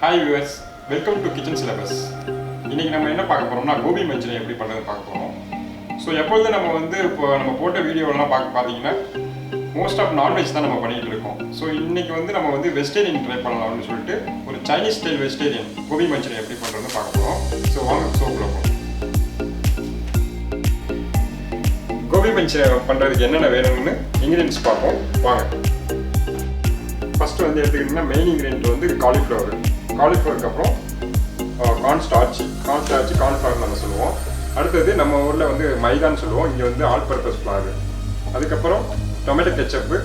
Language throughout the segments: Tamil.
Hi viewers, welcome to kitchen syllabus. இன்றைக்கி நம்ம என்ன பார்க்க போகிறோம்னா கோபி மஞ்சூரியன் எப்படி பண்ணுறது பார்க்க போகிறோம். ஸோ எப்பொழுது இப்போ நம்ம போட்ட வீடியோலாம் பார்த்தீங்கன்னா மோஸ்ட் ஆஃப் நான்வெஜ் தான் நம்ம பண்ணிகிட்டு இருக்கோம். ஸோ இன்றைக்கி நம்ம வெஜிடேரியன் ட்ரை பண்ணலாம்னு சொல்லிட்டு ஒரு Chinese style vegetarian gobi Manchurian எப்படி பண்ணுறதுன்னு பார்க்க போகிறோம். ஸோ வாங்க ஷோக்குள்ள போகிறோம். கோபி மஞ்சூரியன் பண்ணுறதுக்கு என்னென்ன வேணும்னு இன்க்ரீடியன்ஸ் பார்ப்போம் வாங்க. ஃபஸ்ட்டு எடுத்துக்கிட்டிங்கன்னா மெயின் இன்க்ரீடியன்ட் காலிஃப்ளவருக்கு அப்புறம் கார்ன்ஃப்ளவர் நம்ம சொல்லுவோம். அடுத்தது நம்ம ஊரில் மைதான்னு சொல்லுவோம், இங்கே ஆல் பர்பஸ் ஃப்ளார். அதுக்கப்புறம் tomato ketchup,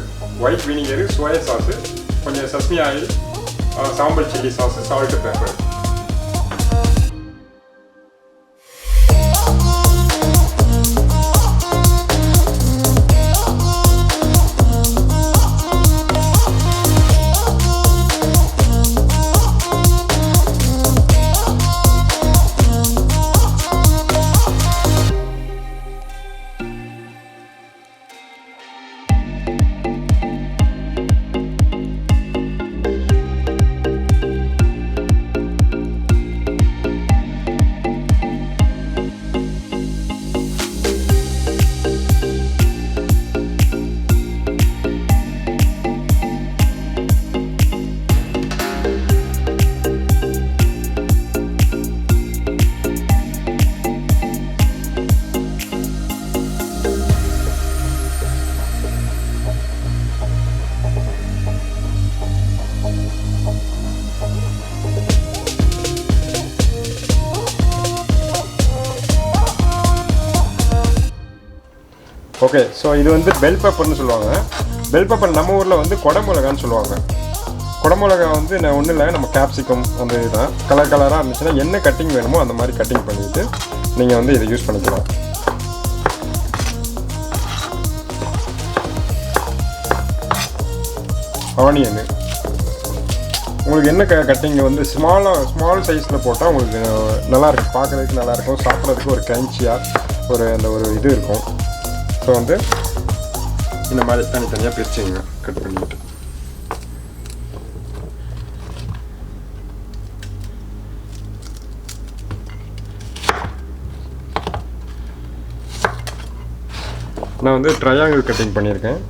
white vinegar, soya sauce, கொஞ்சம் சஸ்மி ஆயில், சாம்பல் chilli sauce, salt, pepper. Okay, so இது பெல் பெப்பர்னு சொல்லுவாங்க. பெல் பெப்பர் நம்ம ஊரில் குடமிளகான்னு சொல்லுவாங்க. குடமிளகா நான் ஒன்றும் இல்லை, நம்ம கேப்சிகம் இதுதான். கலராக இருந்துச்சுன்னா என்ன கட்டிங் வேணுமோ அந்த மாதிரி கட்டிங் பண்ணிவிட்டு நீங்கள் இதை யூஸ் பண்ணிக்கலாம். ஆனியனு உங்களுக்கு என்ன கட்டிங் ஸ்மால் சைஸில் போட்டால் உங்களுக்கு நல்லாயிருக்கும், பார்க்குறதுக்கு நல்லாயிருக்கும், சாப்பிட்றதுக்கு ஒரு கிரன்ச்சியாக ஒரு இது இருக்கும். ஸோ இந்த மாதிரி தனித்தனியாக பிரிச்சுங்க கட் பண்ணிவிட்டு. நான் ட்ரையாங்கிள் கட்டிங் பண்ணியிருக்கேன்.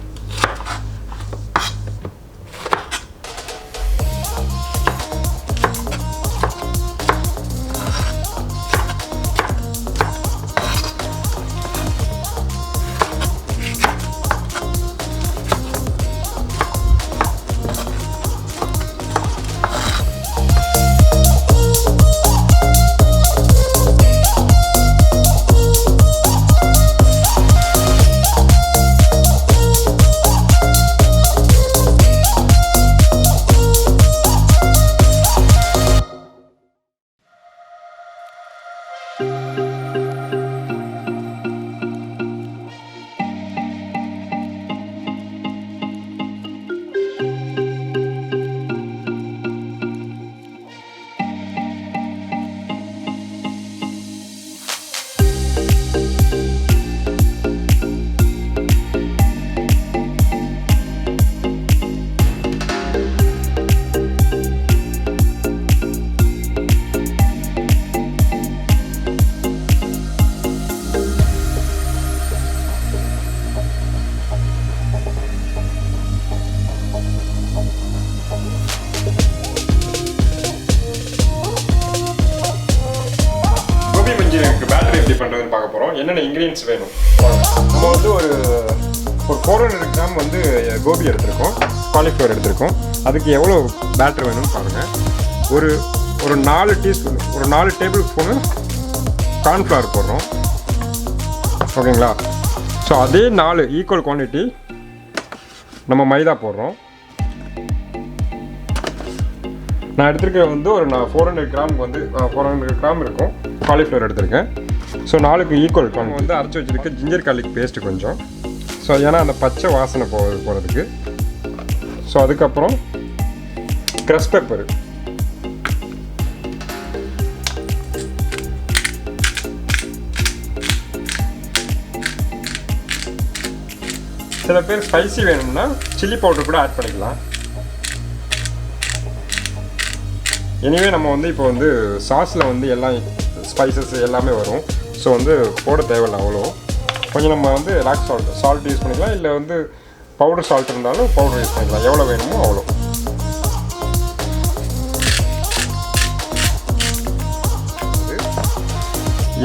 எப்படி பண்ணுறதுன்னு பார்க்க போகிறோம். என்னென்ன இன்க்ரீடியன்ஸ் வேணும் நம்ம ஒரு 400 கிராம் கோபி எடுத்திருக்கோம், காலிஃப்ளவர் எடுத்திருக்கோம். அதுக்கு எவ்வளோ பேட்டர் வேணும்னு பாருங்கள். ஒரு 4 டீஸ்பூன், ஒரு 4 டேபிள் ஸ்பூனு கார்ன்ஃப்ளவர் போடுறோம். ஓகேங்களா? ஸோ அதே 4 ஈக்குவல் குவான்டிட்டி நம்ம மைதா போடுறோம். நான் எடுத்துருக்க ஒரு 400 கிராமுக்கு 400 கிராம் இருக்கும் காலிஃப்ளவர் எடுத்திருக்கேன். ஸோ 4க்கு ஈக்குவல் நம்ம அரைச்சி வச்சுருக்க ஜிஞ்சர் கார்லிக் பேஸ்ட்டு கொஞ்சம். ஸோ ஏன்னா அந்த பச்சை வாசனை போகிறதுக்கு. ஸோ அதுக்கப்புறம் க்ரஷ் பெப்பரு, சில பேர் ஸ்பைசி வேணும்னா சில்லி பவுடர் கூட ஆட் பண்ணிக்கலாம். எனிவே நம்ம வந்து இப்போ வந்து சாஸில் வந்து எல்லாம் ஸ்பைசஸ் எல்லாமே வரும். ஸோ வந்து போட தேவையில்லை அவ்வளோ. கொஞ்சம் நம்ம வந்து ராக் சால்ட் யூஸ் பண்ணிக்கலாம், இல்லை வந்து பவுடர் சால்ட் இருந்தாலும் பவுடர் யூஸ் பண்ணிக்கலாம். எவ்வளோ வேணுமோ அவ்வளோ.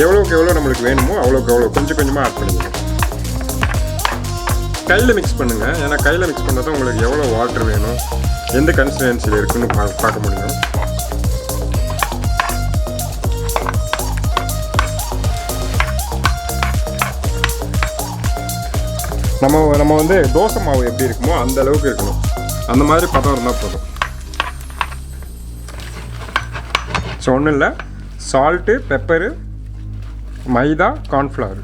எவ்வளோக்கு எவ்வளோ நம்மளுக்கு வேணுமோ அவ்வளோக்கு எவ்வளோ கொஞ்சம் கொஞ்சமாக ஆட் பண்ணிக்கணும். கையில் மிக்ஸ் பண்ணுங்கள், ஏன்னா கையில் மிக்ஸ் பண்ணால் தான் உங்களுக்கு எவ்வளோ வாட்டர் வேணும், எந்த கன்சிஸ்டன்சியில் இருக்குன்னு பார்க்க முடியும். நம்ம வந்து தோசை மாவு எப்படி இருக்குமோ அந்த அளவுக்கு இருக்கணும். அந்த மாதிரி பதம் இருந்தால் போதும். ஸோ ஒன்றும் இல்லை, சால்ட்டு, பெப்பரு, மைதா, கார்ன்ஃப்ளவர்.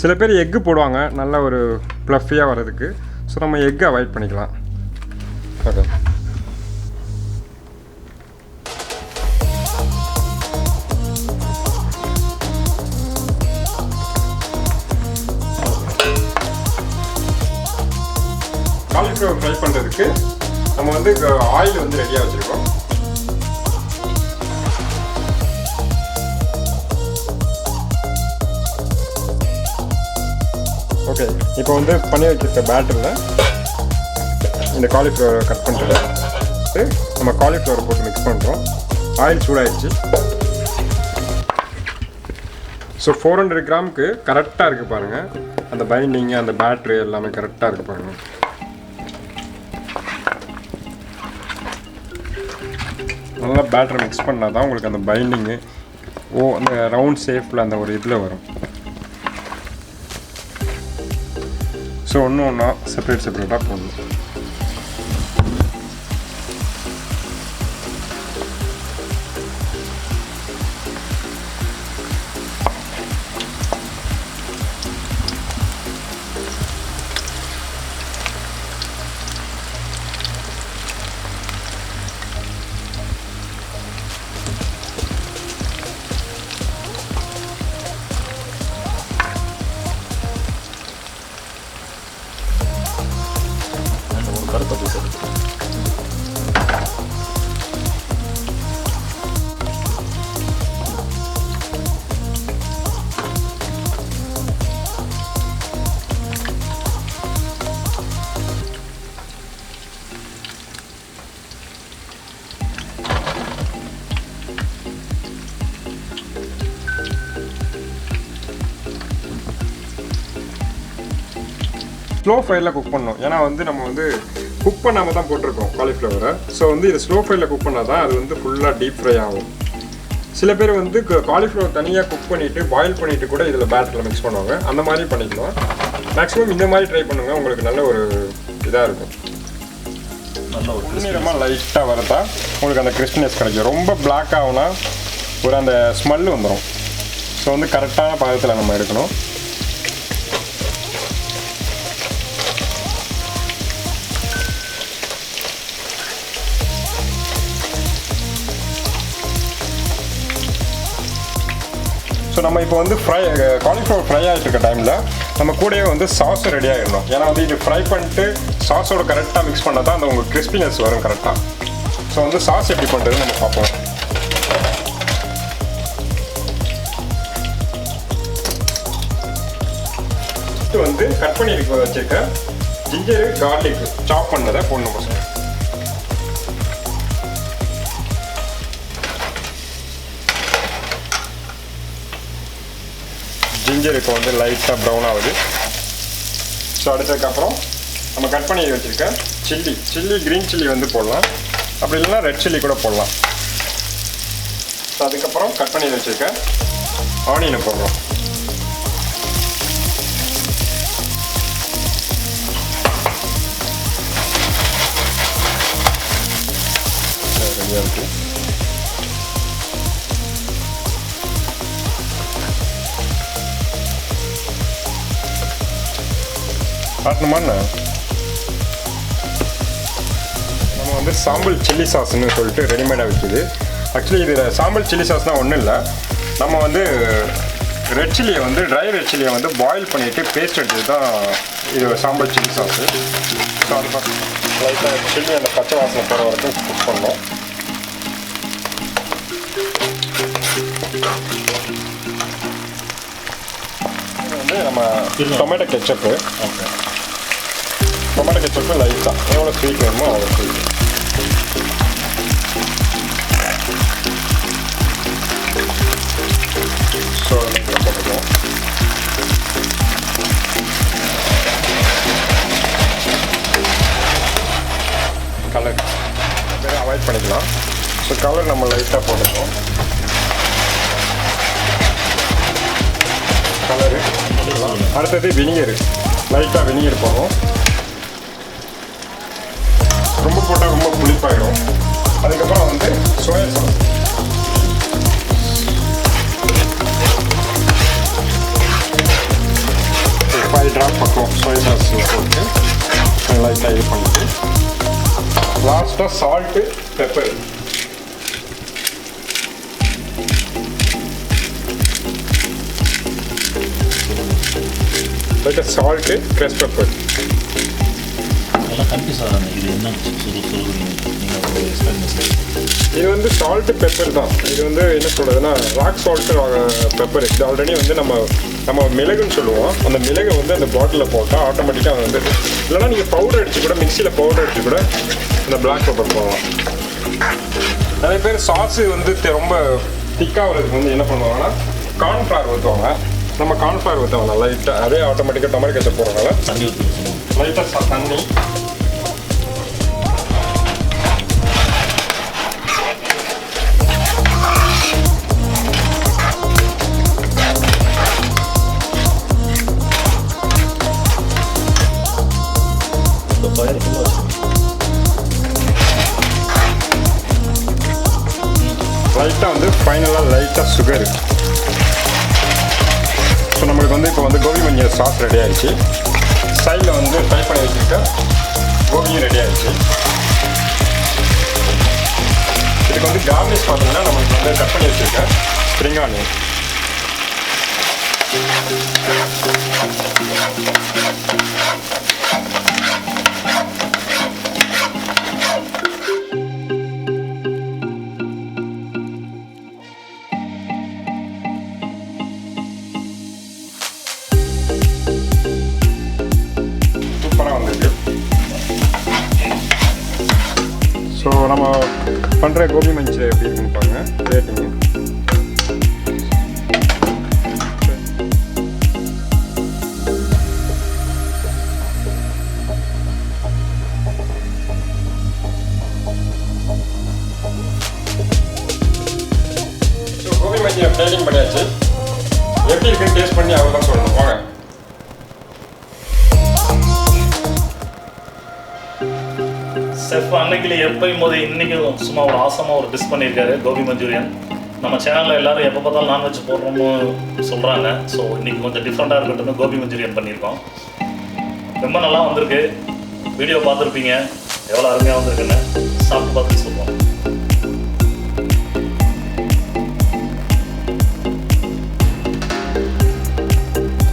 சில பேர் எக்கு போடுவாங்க நல்ல ஒரு ப்ளஃபியாக வர்றதுக்கு. ஸோ நம்ம எக்கு அவாய்ட் பண்ணிக்கலாம். ஓகே, காலிஃப்ளவர் ஃப்ரை பண்ணுறதுக்கு நம்ம வந்து ஆயில் வந்து ரெடியாக வச்சுருக்கோம். ஓகே, இப்போ வந்து பண்ணி வச்சிருக்க பேட்டரில் இந்த காலிஃப்ளவரை கட் பண்ணிட்டு நம்ம காலிஃப்ளவரை போட்டு மிக்ஸ் பண்ணுறோம். ஆயில் சூடாகிடுச்சு. ஸோ 400 கிராமுக்கு கரெக்டாக இருக்குது பாருங்கள். அந்த பைண்டிங்கு, அந்த பேட்ரி எல்லாமே கரெக்டாக இருக்குது பாருங்கள். நல்லா பேட்டரை மிக்ஸ் பண்ணால் தான் உங்களுக்கு அந்த பைண்டிங்கு அந்த ரவுண்ட் ஷேப்பில் அந்த ஒரு இதில் வரும். ஸோ ஒன்றா செப்பரேட்டாக போடணும். ஸ்லோ ஃபயரில் குக் பண்ணணும். ஏன்னா வந்து நம்ம வந்து குக் பண்ணாமல் தான் போட்டிருக்கோம் காலிஃப்ளவரை. ஸோ வந்து இது ஸ்லோ ஃபயரில் குக் பண்ணால் தான் அது வந்து ஃபுல்லாக டீப் ஃப்ரை ஆகும். சில பேர் வந்து காலிஃப்ளவர் தனியாக குக் பண்ணிவிட்டு பாயில் பண்ணிவிட்டு கூட இதில் பேட்டரில் மிக்ஸ் பண்ணுவாங்க. அந்த மாதிரி பண்ணிக்கலாம். மேக்ஸிமம் இந்த மாதிரி ட்ரை பண்ணுங்கள், உங்களுக்கு நல்ல ஒரு இதாக இருக்கும். நல்ல ஒரு கிறிஸ்பியாக லைட்டாக வரதா உங்களுக்கு அந்த கிறிஸ்பினஸ் கிடைக்கும். ரொம்ப பிளாக் ஆகுனா ஒரு அந்த ஸ்மெல் வந்துடும். ஸோ வந்து கரெக்டான பதத்தில் நம்ம எடுக்கணும். ஸோ நம்ம இப்போ வந்து காலிஃப்ளவர் ஃப்ரை ஆகிட்டு இருக்க டைமில் நம்ம கூடவே வந்து சாஸும் ரெடி ஆகிடணும். ஏன்னா வந்து இது ஃப்ரை பண்ணிட்டு சாஸோட கரெக்டாக மிக்ஸ் பண்ணால் தான் அந்த உங்களுக்கு கிறிஸ்பினஸ் வரும் கரெக்டாக. ஸோ வந்து சாஸ் எப்படி பண்ணுறதுன்னு நம்ம பார்ப்போம். இது வந்து கட் பண்ணி வச்சுருக்க ஜிஞ்சரு, கார்லிக் சாப் பண்ணதை போடணும் பசங்க. ஜிஞ்சர் இப்போ வந்து லைட்டாக ப்ரௌன் ஆகுது. ஸோ அடுத்ததுக்கப்புறம் நம்ம கட் பண்ணி வச்சுருக்க சில்லி க்ரீன் சில்லி வந்து போடலாம், அப்படி இல்லைன்னா ரெட் சில்லி கூட போடலாம். ஸோ அதுக்கப்புறம் கட் பண்ணி வச்சுருக்க ஆனியனை போடுறோம். ரெடியாக இருக்குது. காட்டணுமாண்ணா நம்ம வந்து சாம்பல் சில்லி சாஸ்ன்னு சொல்லிட்டு ரெடிமேடாக விற்கிது. ஆக்சுவலி இது சாம்பல் சில்லி சாஸ்னால் ஒன்றும் இல்லை, நம்ம வந்து ரெட் சில்லியை வந்து ட்ரை ரெட் சில்லியை வந்து பாயில் பண்ணிவிட்டு பேஸ்ட் எடுத்தது தான் இது சாம்பல் சில்லி சாஸு. ஸோ அது லைட்டாக சில்லி அந்த பச்சை வாசனை போகிற வரைக்கும் குக் பண்ணோம். வந்து நம்ம tomato ketchup. Okay, tomato ketchup லைட்டாக எவ்வளோ ஸ்வீட் வேணுமோ அவ்வளோ ஸ்வீட். ஸோ லைட்டாக போட்டுக்குவோம். கலர் அவாய்ட் பண்ணிக்கலாம். ஸோ கலர் நம்ம லைட்டாக போட்டுக்குவோம். கலரு அடுத்தது வினிகரு, லைட்டாக வினிகர் போடுவோம். ரொம்ப போட்டால் ரொம்ப புளிப்பாயிடும். அதுக்கப்புறம் வந்து சோயா சாஸ், ஒரு 5 ட்ராப் பக்கம் சோயா சாஸ் போட்டு லைட்டாக இது பண்ணிட்டு லாஸ்ட்டாக சால்ட்டு பெப்பர். லைட்டாக சால்ட்டு க்ரஷ் பெப்பர். இது வந்து சால்ட்டு பெப்பர் தான். இது வந்து என்ன சொல்கிறதுன்னா ராக் சால்ட்டு பெப்பர். இது ஆல்ரெடி வந்து நம்ம மிளகுன்னு சொல்லுவோம். அந்த மிளகை வந்து அந்த பாட்டிலில் போட்டால் ஆட்டோமேட்டிக்காக வந்து, இல்லைனா நீங்கள் பவுடர் அடித்து கூட மிக்சியில் பவுடர் அடித்து கூட இந்த பிளாக் பெப்பர் போடலாம். நிறைய பேர் சாஸு வந்து ரொம்ப திக்காக வரதுக்கு வந்து என்ன பண்ணுவாங்கன்னா கார்ன்ஃப்ளவர் ஊற்றுவாங்க. நம்ம கார்ன்ஃப்ளவர் ஊற்றுவாங்க லைட்டாக, அதே ஆட்டோமேட்டிக்காக டொமேட்டோ கெச்சப் போடுறதுனால தண்ணி ஊற்றுவோம். லைட்டாக தண்ணி, லைட்டாக வந்து ஃபைனலாக லைட்டாக சுகரு. ஸோ நம்மளுக்கு வந்து இப்போ வந்து கோபி மஞ்சள் சாஸ் ரெடி ஆகிடுச்சு. சைடில் வந்து ஃப்ரை பண்ணி வச்சுருக்க கோபியும் ரெடி ஆகிடுச்சு. இதுக்கு வந்து கார்னிஷ் பார்த்தீங்கன்னா நம்மளுக்கு வந்து கட் பண்ணி வச்சுருக்கேன் ஸ்ப்ரிங் ஆனியன். ஸோ நம்ம பண்ணுற கோபி மஞ்சள் எப்படி இருக்குன்னு பாருங்கள், ரேட்டிங்கு. ஸோ கோபி மஞ்சள் பிளேட்டிங் பண்ணியாச்சு. எப்படி இருக்குன்னு டேஸ்ட் பண்ணி அவர் தான் சொல்லணும். வாங்க. செஃப் அன்னைக்கு எப்பயும் போது இன்றைக்கும் சும்மா ஒரு ஆசமாக ஒரு டிஷ் பண்ணியிருக்காரு கோபி மஞ்சூரியன். நம்ம சேனலில் எல்லோரும் எப்போ பார்த்தாலும் நான்வெஜ் போடுறோம்னு சொல்கிறாங்க. ஸோ இன்றைக்கி கொஞ்சம் டிஃப்ரெண்ட்டாக இருக்கட்டும் கோபி மஞ்சூரியன் பண்ணியிருக்கோம். ரொம்ப நல்லா வந்திருக்கு. வீடியோ பார்த்துருப்பீங்க எவ்வளோ அருமையாக வந்திருக்குன்னு. சாப்பிட்டு பார்த்து சொல்லுவோம்.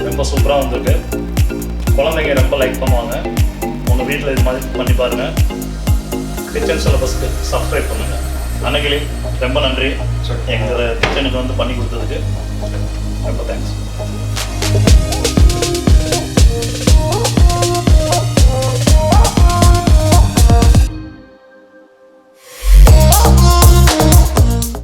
ரொம்ப சூப்பராக வந்திருக்கு. குழந்தைங்க ரொம்ப லைக் பண்ணுவாங்க. உங்கள் வீட்டில் இது மாதிரி பண்ணி பாருங்கள். கிச்சன் சிலபஸ்க்கு சப்ஸ்கிரைப் பண்ணுங்கள். அன்னக்கிளி ரொம்ப நன்றி எங்கள் கிச்சனுக்கு வந்து பண்ணி கொடுத்ததுக்கு ரொம்ப தேங்க்ஸ்.